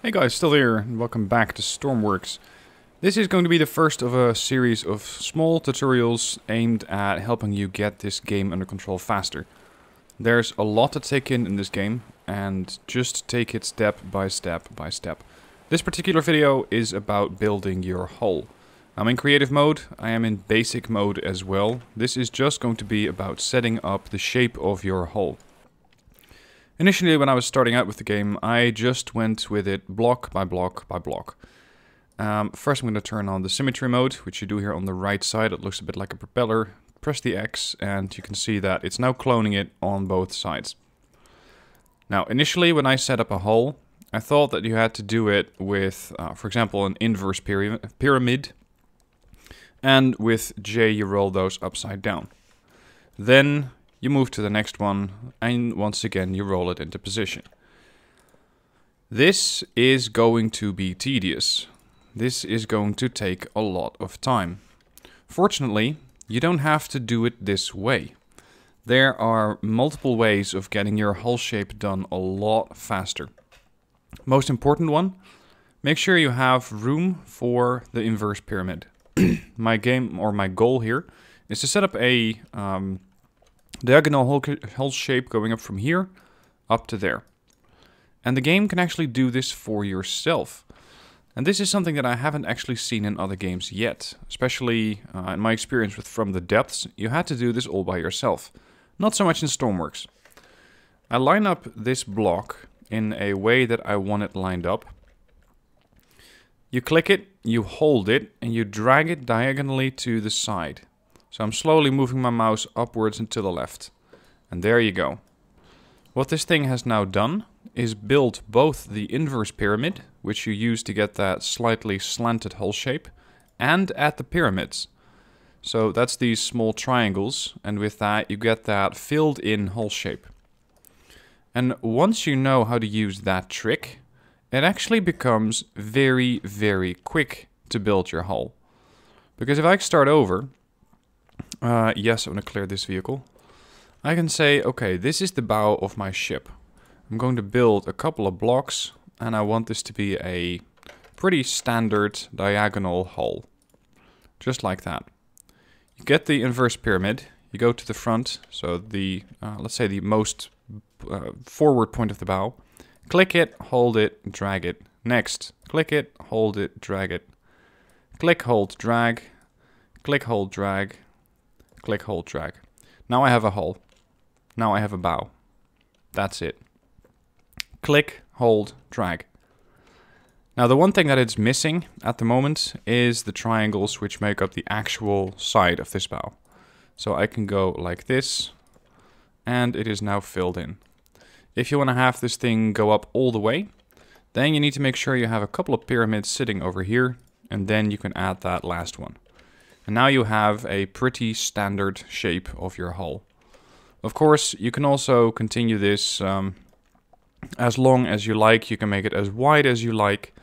Hey guys, still here, and welcome back to Stormworks. This is going to be the first of a series of small tutorials aimed at helping you get this game under control faster. There's a lot to take in this game, and just take it step by step by step. This particular video is about building your hull. I'm in creative mode, I am in basic mode as well. This is just going to be about setting up the shape of your hull. Initially, when I was starting out with the game, I just went with it block by block by block. First I'm going to turn on the symmetry mode, which you do here on the right side. It looks a bit like a propeller. Press the X and you can see that it's now cloning it on both sides. Now, initially when I set up a hull, I thought that you had to do it with, for example, an inverse pyramid. And with J you roll those upside down. Then you move to the next one, and once again you roll it into position. This is going to be tedious. This is going to take a lot of time. Fortunately, you don't have to do it this way. There are multiple ways of getting your hull shape done a lot faster. Most important one, make sure you have room for the inverse pyramid. My goal here is to set up a diagonal hull shape going up from here up to there. And the game can actually do this for yourself. And this is something that I haven't actually seen in other games yet. Especially in my experience with From the Depths, you had to do this all by yourself. Not so much in Stormworks. I line up this block in a way that I want it lined up. You click it, you hold it, and you drag it diagonally to the side. So I'm slowly moving my mouse upwards and to the left. And there you go. What this thing has now done is build both the inverse pyramid, which you use to get that slightly slanted hull shape, and at the pyramids. So that's these small triangles, and with that you get that filled in hull shape. And once you know how to use that trick, it actually becomes very, very quick to build your hull. Because if I start over, yes, I'm going to clear this vehicle. I can say, okay, this is the bow of my ship. I'm going to build a couple of blocks, and I want this to be a pretty standard diagonal hull. Just like that. You get the inverse pyramid, you go to the front, so the, let's say the most forward point of the bow. Click it, hold it, drag it. Next, click it, hold it, drag it. Click, hold, drag. Click, hold, drag. Click, hold, drag. Now I have a hull. Now I have a bow. That's it. Click, hold, drag. Now the one thing that it's missing at the moment is the triangles which make up the actual side of this bow. So I can go like this, and it is now filled in. If you want to have this thing go up all the way, then you need to make sure you have a couple of pyramids sitting over here, and then you can add that last one. And now you have a pretty standard shape of your hull. Of course, you can also continue this as long as you like. You can make it as wide as you like.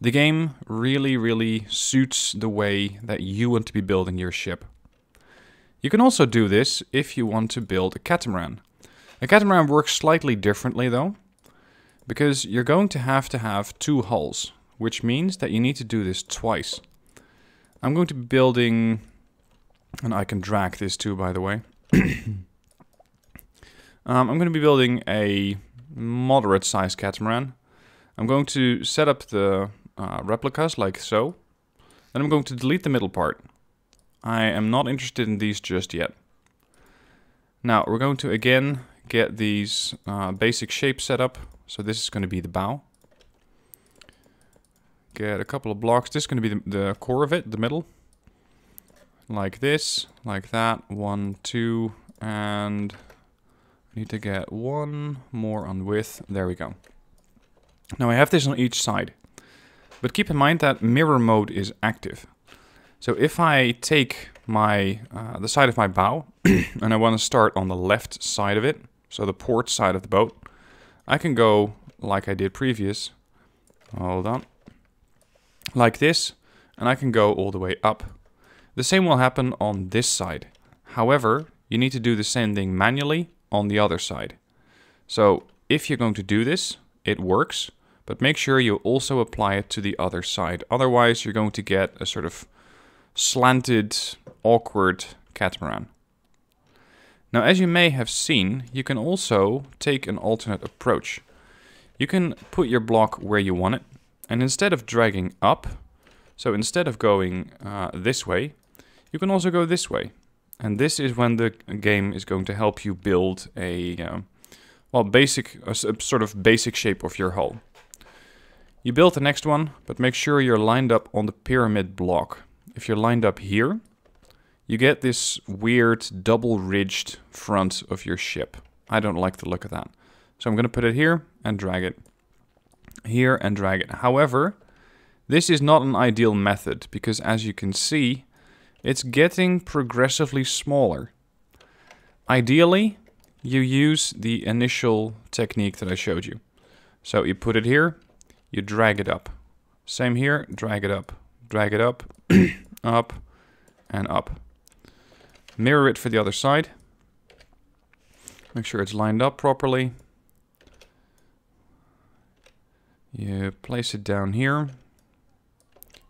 The game really suits the way that you want to be building your ship. You can also do this if you want to build a catamaran. A catamaran works slightly differently though, because you're going to have two hulls, which means that you need to do this twice. I'm going to be building, and I can drag this too, by the way. I'm going to be building a moderate sized catamaran. I'm going to set up the replicas like so. Then I'm going to delete the middle part. I am not interested in these just yet. Now we're going to again get these basic shapes set up. So this is going to be the bow. Get a couple of blocks. This is going to be the core of it, the middle. Like this, like that. 1, 2, and I need to get one more on width. There we go. Now I have this on each side. But keep in mind that mirror mode is active. So if I take my the side of my bow and I want to start on the left side of it, so the port side of the boat, I can go like I did previous. Hold on. Like this, and I can go all the way up. The same will happen on this side. However, you need to do the same thing manually on the other side. So if you're going to do this, it works, but make sure you also apply it to the other side. Otherwise, you're going to get a sort of slanted, awkward catamaran. Now, as you may have seen, you can also take an alternate approach. You can put your block where you want it, and instead of dragging up, so instead of going this way, you can also go this way. And this is when the game is going to help you build a sort of basic shape of your hull. You build the next one, but make sure you're lined up on the pyramid block. If you're lined up here, you get this weird double-ridged front of your ship. I don't like the look of that. So I'm going to put it here and drag it. Here and drag it. However, this is not an ideal method because, as you can see, it's getting progressively smaller. Ideally, you use the initial technique that I showed you. So you put it here, you drag it up. Same here, drag it up, up, and up. Mirror it for the other side. Make sure it's lined up properly. You place it down here.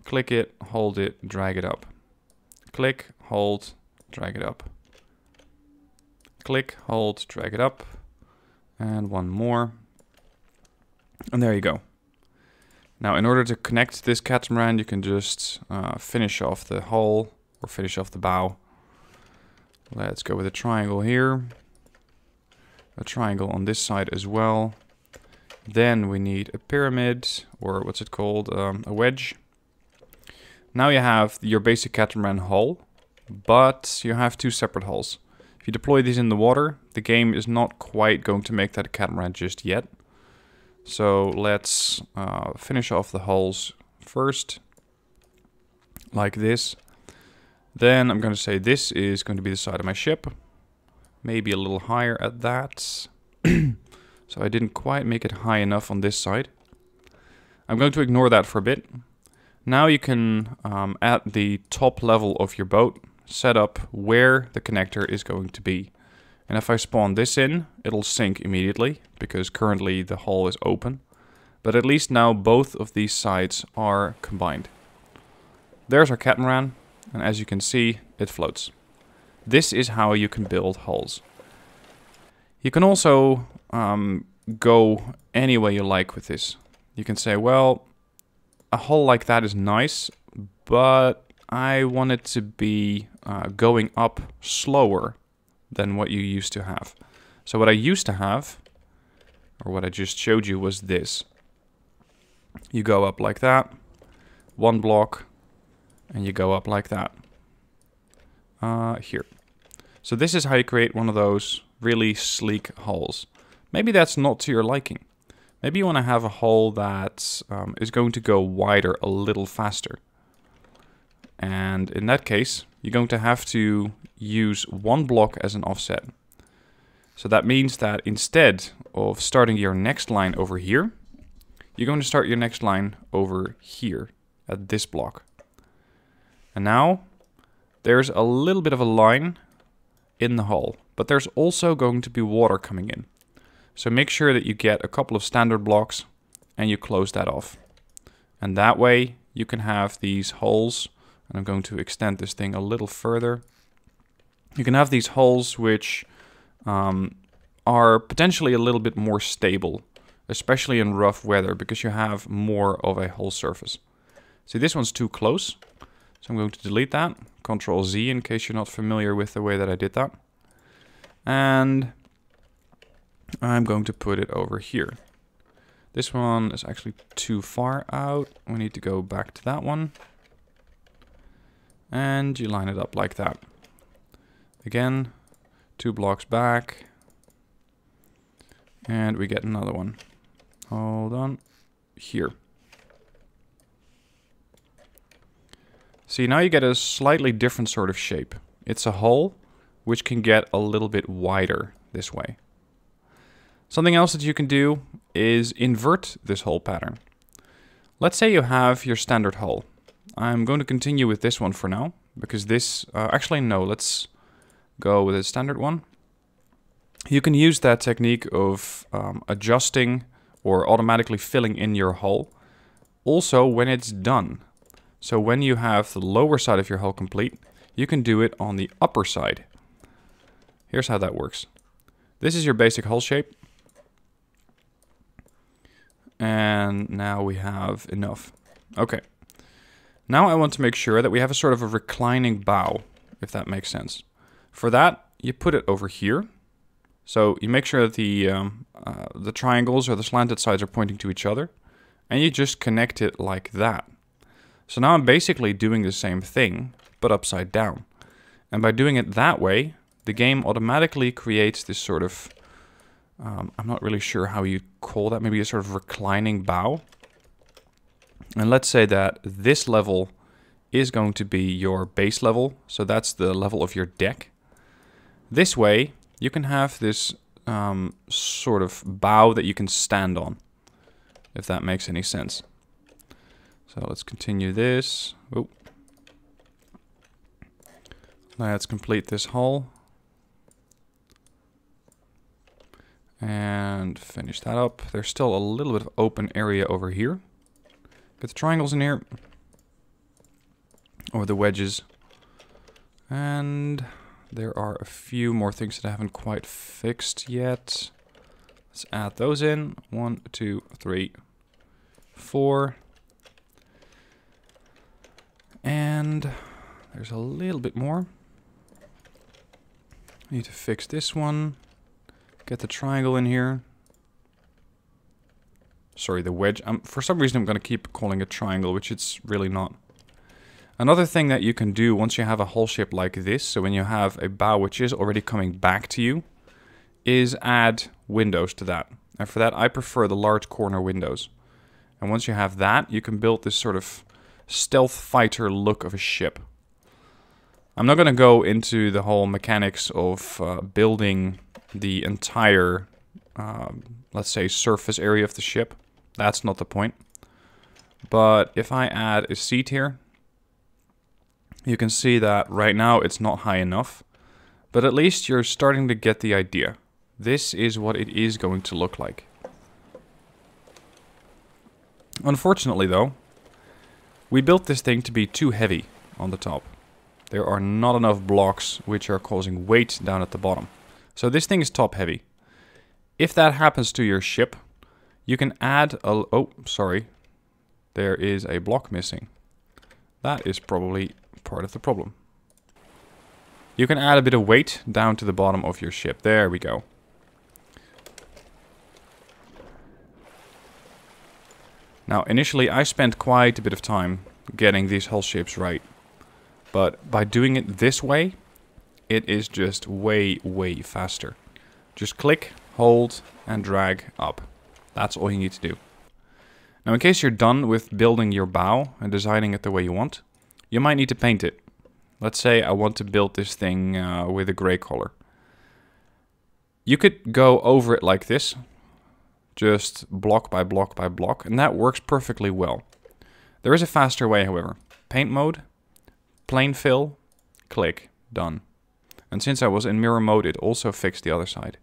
Click it, hold it, drag it up. Click, hold, drag it up. Click, hold, drag it up. And one more. And there you go. Now, in order to connect this catamaran, you can just finish off the hull or finish off the bow. Let's go with a triangle here. A triangle on this side as well. Then we need a pyramid, or what's it called? A wedge. Now you have your basic catamaran hull, but you have two separate hulls. If you deploy these in the water, the game is not quite going to make that a catamaran just yet. So let's finish off the hulls first, like this. Then I'm going to say this is going to be the side of my ship. Maybe a little higher at that. So I didn't quite make it high enough on this side. I'm going to ignore that for a bit. Now you can, at the top level of your boat, set up where the connector is going to be. And if I spawn this in, it'll sink immediately, because currently the hull is open. But at least now both of these sides are combined. There's our catamaran, and as you can see, it floats. This is how you can build hulls. You can also go any way you like with this. You can say, well, a hull like that is nice, but I want it to be going up slower than what you used to have. So what I used to have, or what I just showed you, was this. You go up like that, one block, and you go up like that. Here. So this is how you create one of those really sleek hulls. Maybe that's not to your liking. Maybe you want to have a hull that is going to go wider a little faster. And in that case, you're going to have to use one block as an offset. So that means that instead of starting your next line over here, you're going to start your next line over here at this block. And now there's a little bit of a line in the hull, but there's also going to be water coming in. So make sure that you get a couple of standard blocks and you close that off. And that way you can have these holes, and I'm going to extend this thing a little further. You can have these holes which are potentially a little bit more stable, especially in rough weather, because you have more of a hull surface. See, this one's too close, so I'm going to delete that. Control Z in case you're not familiar with the way that I did that. And I'm going to put it over here. This one is actually too far out. We need to go back to that one. And you line it up like that. Again, 2 blocks back. And we get another one. Hold on. Here. See, now you get a slightly different sort of shape. It's a hull which can get a little bit wider this way. Something else that you can do is invert this hull pattern. Let's say you have your standard hull. I'm going to continue with this one for now, because this, actually no, let's go with a standard one. You can use that technique of adjusting or automatically filling in your hull, also when it's done. So when you have the lower side of your hull complete, you can do it on the upper side. Here's how that works. This is your basic hull shape. And now we have enough. Okay. Now I want to make sure that we have a sort of a reclining bow, if that makes sense. For that, you put it over here. So you make sure that the triangles or the slanted sides are pointing to each other. And you just connect it like that. So now I'm basically doing the same thing, but upside down. And by doing it that way, the game automatically creates this sort of, I'm not really sure how you call that, maybe a sort of reclining bow. And let's say that this level is going to be your base level, so that's the level of your deck. This way, you can have this sort of bow that you can stand on, if that makes any sense. So let's continue this. Oh. Let's complete this hull. And finish that up. There's still a little bit of open area over here. Get the triangles in here. Or the wedges. And there are a few more things that I haven't quite fixed yet. Let's add those in. 1, 2, 3, 4. And there's a little bit more. Need to fix this one. Get the triangle in here. Sorry, the wedge. For some reason I'm going to keep calling it triangle, which it's really not. Another thing that you can do once you have a hull shape like this, so when you have a bow which is already coming back to you, is add windows to that. And for that I prefer the large corner windows. And once you have that, you can build this sort of stealth fighter look of a ship. I'm not going to go into the whole mechanics of building the entire, let's say, surface area of the ship. That's not the point. But if I add a seat here, you can see that right now it's not high enough. But at least you're starting to get the idea. This is what it is going to look like. Unfortunately though, we built this thing to be too heavy on the top. There are not enough blocks which are causing weight down at the bottom. So this thing is top heavy. If that happens to your ship, you can add a... Oh, sorry. There is a block missing. That is probably part of the problem. You can add a bit of weight down to the bottom of your ship. There we go. Now, initially I spent quite a bit of time getting these hull shapes right. But by doing it this way, it is just way, way faster. Just click, hold, and drag up. That's all you need to do. Now, in case you're done with building your bow and designing it the way you want, you might need to paint it. Let's say I want to build this thing with a gray color. You could go over it like this, just block by block by block, and that works perfectly well. There is a faster way, however. Paint mode, plane fill, click, done. And since I was in mirror mode, it also fixed the other side.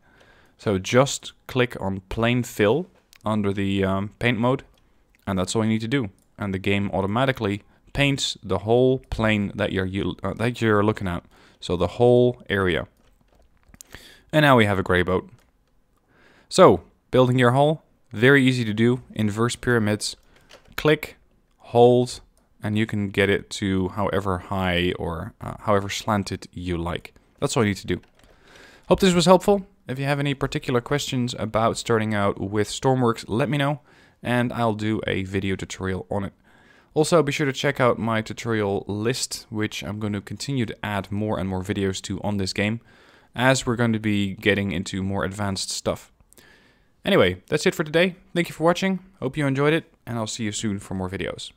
So just click on plane fill under the paint mode, and that's all you need to do. And the game automatically paints the whole plane that you're looking at. So the whole area. And now we have a gray boat. So, building your hull, very easy to do. Inverse pyramids, click, hold, and you can get it to however high or however slanted you like. That's all you need to do. Hope this was helpful. If you have any particular questions about starting out with Stormworks, let me know, and I'll do a video tutorial on it. Also, be sure to check out my tutorial list, which I'm going to continue to add more and more videos to on this game, as we're going to be getting into more advanced stuff. Anyway, that's it for today. Thank you for watching. Hope you enjoyed it, and I'll see you soon for more videos.